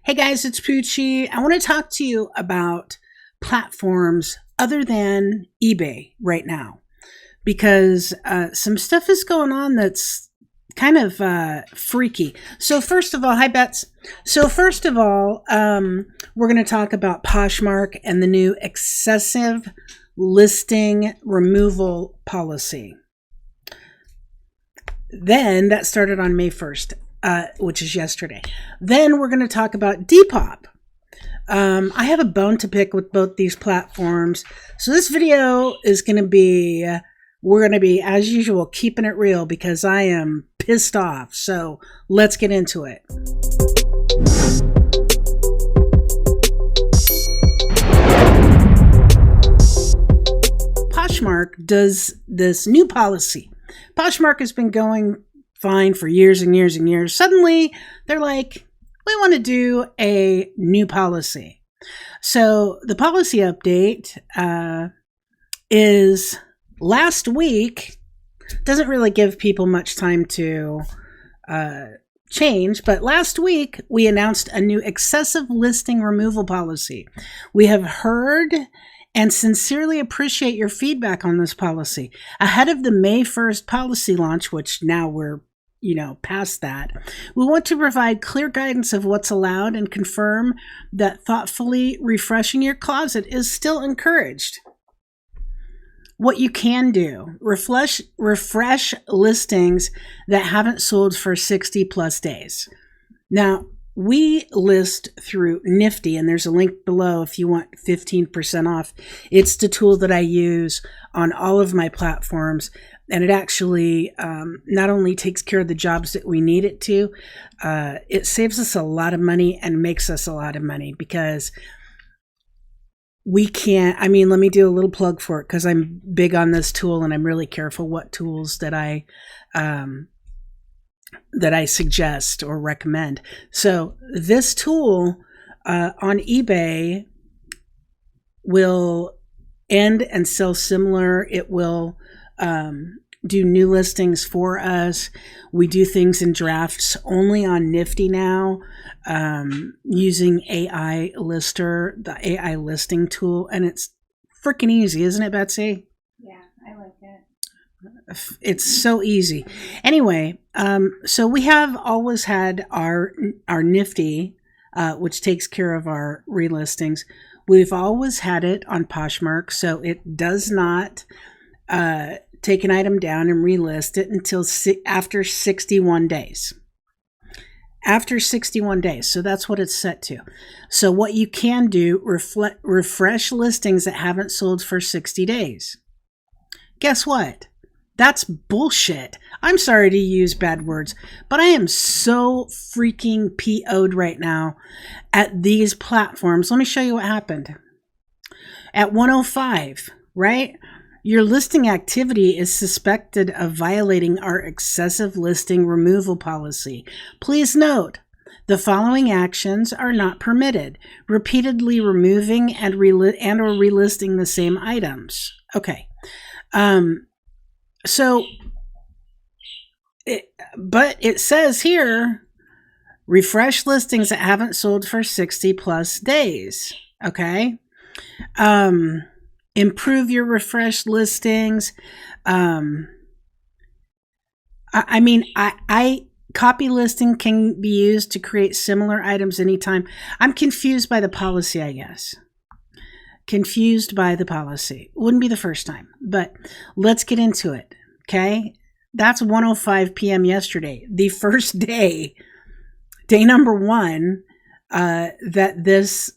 Hey guys, it's Poochie. I want to talk to you about platforms other than eBay right now because some stuff is going on that's kind of freaky. So first of all, hi Bets. So first of all, we're going to talk about Poshmark and the new excessive listing removal policy. Then that started on May 1st. Which is yesterday. Then we're going to talk about Depop. I have a bone to pick with both these platforms. So this video is going to be, we're going to be, as usual, keeping it real because I am pissed off. So let's get into it. Poshmark does this new policy. Poshmark has been going fine for years and years and years. Suddenly, they're like, we want to do a new policy. So the policy update is last week. Doesn't really give people much time to change, but last week we announced a new excessive listing removal policy. We have heard and sincerely appreciate your feedback on this policy. Ahead of the May 1st policy launch, which now we're past that, we want to provide clear guidance of what's allowed and confirm that thoughtfully refreshing your closet is still encouraged. What you can do, refresh listings that haven't sold for 60 plus days. Now, we list through Nifty, and there's a link below if you want 15% off. It's the tool that I use on all of my platforms, and it actually not only takes care of the jobs that we need it to, it saves us a lot of money and makes us a lot of money because we can't, let me do a little plug for it because I'm big on this tool and I'm really careful what tools that I suggest or recommend. So this tool on eBay will end and sell similar. It will do new listings for us. We do things in drafts only on Nifty now, using AI Lister, the AI listing tool, and it's freaking easy, isn't it, Betsy? Yeah, I like it. It's so easy. Anyway, so we have always had our Nifty, which takes care of our relistings. We've always had it on Poshmark, so it does not take an item down and relist it until after 61 days. After 61 days. So that's what it's set to. So what you can do, refresh listings that haven't sold for 60 days. Guess what? That's bullshit. I'm sorry to use bad words, but I am so freaking PO'd right now at these platforms. Let me show you what happened. At 105, right? Your listing activity is suspected of violating our excessive listing removal policy. Please note, the following actions are not permitted. Repeatedly removing and or relisting the same items. Okay. But it says here, refresh listings that haven't sold for 60 plus days. Okay. Improve your refreshed listings. Copy listing can be used to create similar items anytime. I'm confused by the policy, I guess. Confused by the policy. Wouldn't be the first time, but let's get into it. Okay. That's 1:05 p.m. yesterday, the first day number one, that this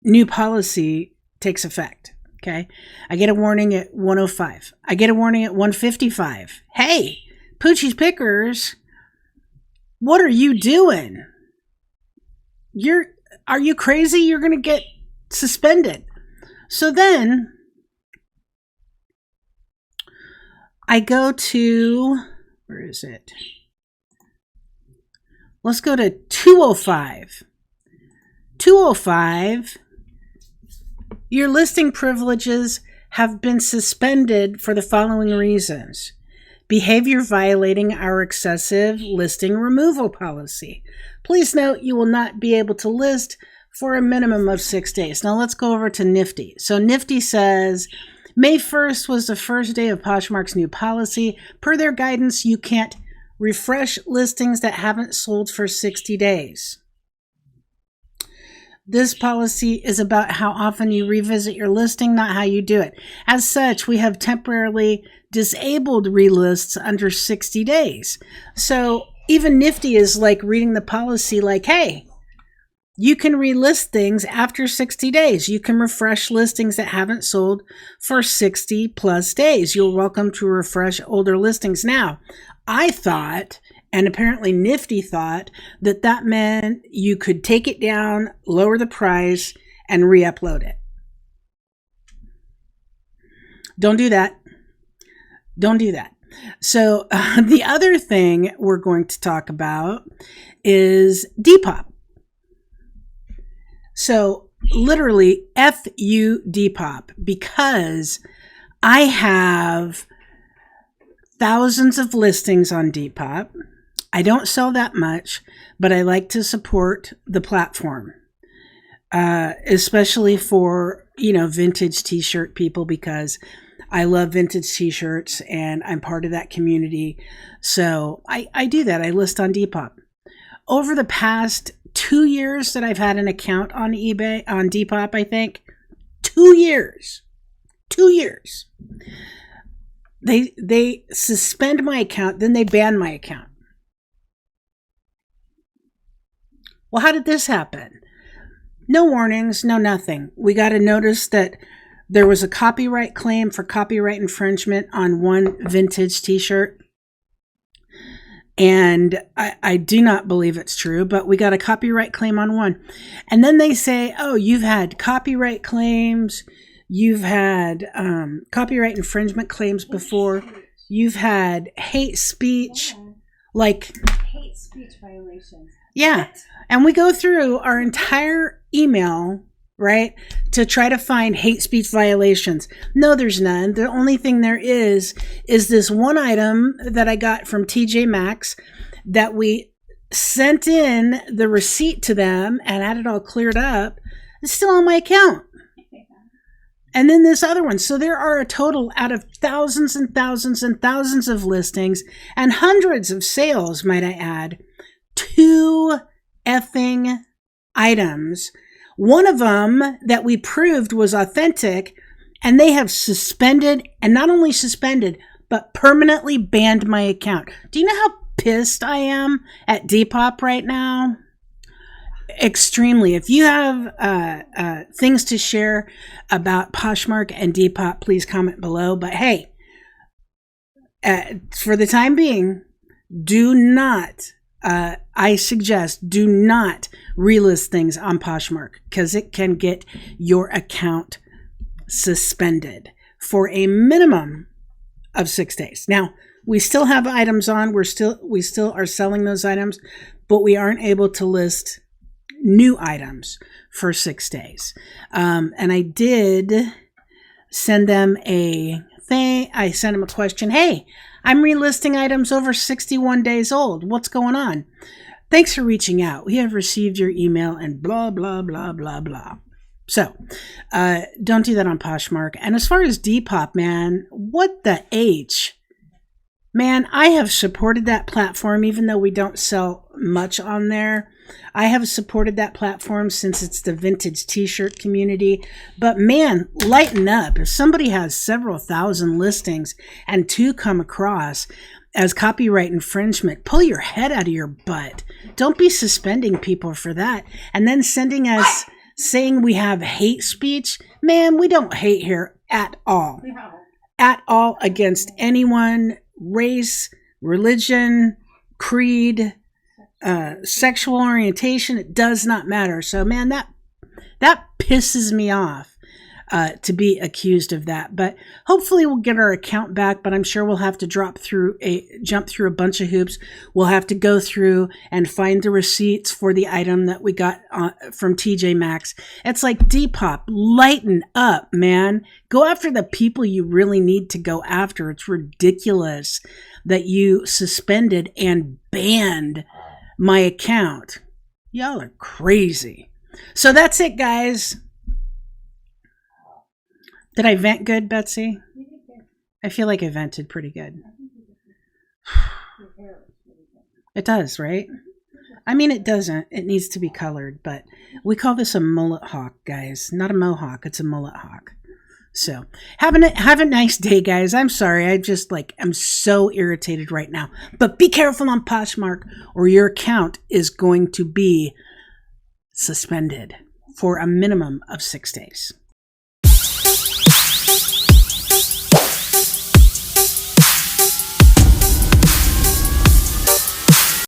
new policy takes effect. Okay. I get a warning at 1:05. I get a warning at 1:55. Hey, Poochie's Pickers, what are you doing? Are you crazy? You're going to get suspended. So then I go to, where is it? Let's go to 2:05. 2:05. Your listing privileges have been suspended for the following reasons. behavior violating our excessive listing removal policy. Please note you will not be able to list for a minimum of 6 days. Now let's go over to Nifty. So Nifty says, May 1st was the first day of Poshmark's new policy. Per their guidance, you can't refresh listings that haven't sold for 60 days. This policy is about how often you revisit your listing, not how you do it. As such, we have temporarily disabled relists under 60 days. So even Nifty is like reading the policy like, hey, you can relist things after 60 days. You can refresh listings that haven't sold for 60 plus days. You're welcome to refresh older listings. Now, I thought, and apparently Nifty thought, that meant you could take it down, lower the price, and re-upload it. Don't do that. Don't do that. So the other thing we're going to talk about is Depop. So literally F-U Depop, because I have thousands of listings on Depop. I don't sell that much, but I like to support the platform, especially for, vintage t-shirt people, because I love vintage t-shirts and I'm part of that community. So I do that. I list on Depop. Over the past 2 years that I've had an account on eBay, on Depop, I think, 2 years, they suspend my account, then they ban my account. Well, how did this happen? No warnings, no nothing. We got a notice that there was a copyright claim for copyright infringement on one vintage t-shirt. And I do not believe it's true, but we got a copyright claim on one. And then they say, oh, you've had copyright claims. You've had copyright infringement claims before. You've had hate speech. Like hate speech violations. Yeah. And we go through our entire email, right, to try to find hate speech violations. No, there's none. The only thing there is this one item that I got from TJ Maxx that we sent in the receipt to them and had it all cleared up. It's still on my account. And then this other one. So there are a total out of thousands and thousands and thousands of listings and hundreds of sales, might I add, 2 effing items. One of them that we proved was authentic, and they have suspended, and not only suspended, but permanently banned my account. Do you know how pissed I am at Depop right now? Extremely. If you have things to share about Poshmark and Depop, please comment below. But hey, for the time being, do not, I suggest, do not relist things on Poshmark, because it can get your account suspended for a minimum of 6 days. Now, we still have items on. We still are selling those items, but we aren't able to list new items for 6 days. And I did send them a thing. I sent them a question. Hey, I'm relisting items over 61 days old. What's going on? Thanks for reaching out. We have received your email and blah, blah, blah, blah, blah. So don't do that on Poshmark. And as far as Depop, man, what the H? Man, I have supported that platform, even though we don't sell much on there. I have supported that platform since it's the vintage t-shirt community. But man, lighten up. If somebody has several thousand listings and 2 come across as copyright infringement, pull your head out of your butt. Don't be suspending people for that. And then sending us saying we have hate speech. Man, we don't hate here at all. No. At all against anyone, race, religion, creed, sexual orientation. It does not matter. So man, that pisses me off. to be accused of that. But hopefully we'll get our account back, but I'm sure we'll have to jump through a bunch of hoops. We'll have to go through and find the receipts for the item that we got from TJ Maxx. It's like, Depop, lighten up, man. Go after the people you really need to go after. It's ridiculous that you suspended and banned my account. Y'all are crazy. So that's it, guys. Did I vent good, Betsy? I feel like I vented pretty good. It does, right? I mean, it doesn't. It needs to be colored, but we call this a mullet hawk, guys. Not a mohawk. It's a mullet hawk. So have a nice day, guys. I'm sorry. I'm so irritated right now. But be careful on Poshmark or your account is going to be suspended for a minimum of 6 days.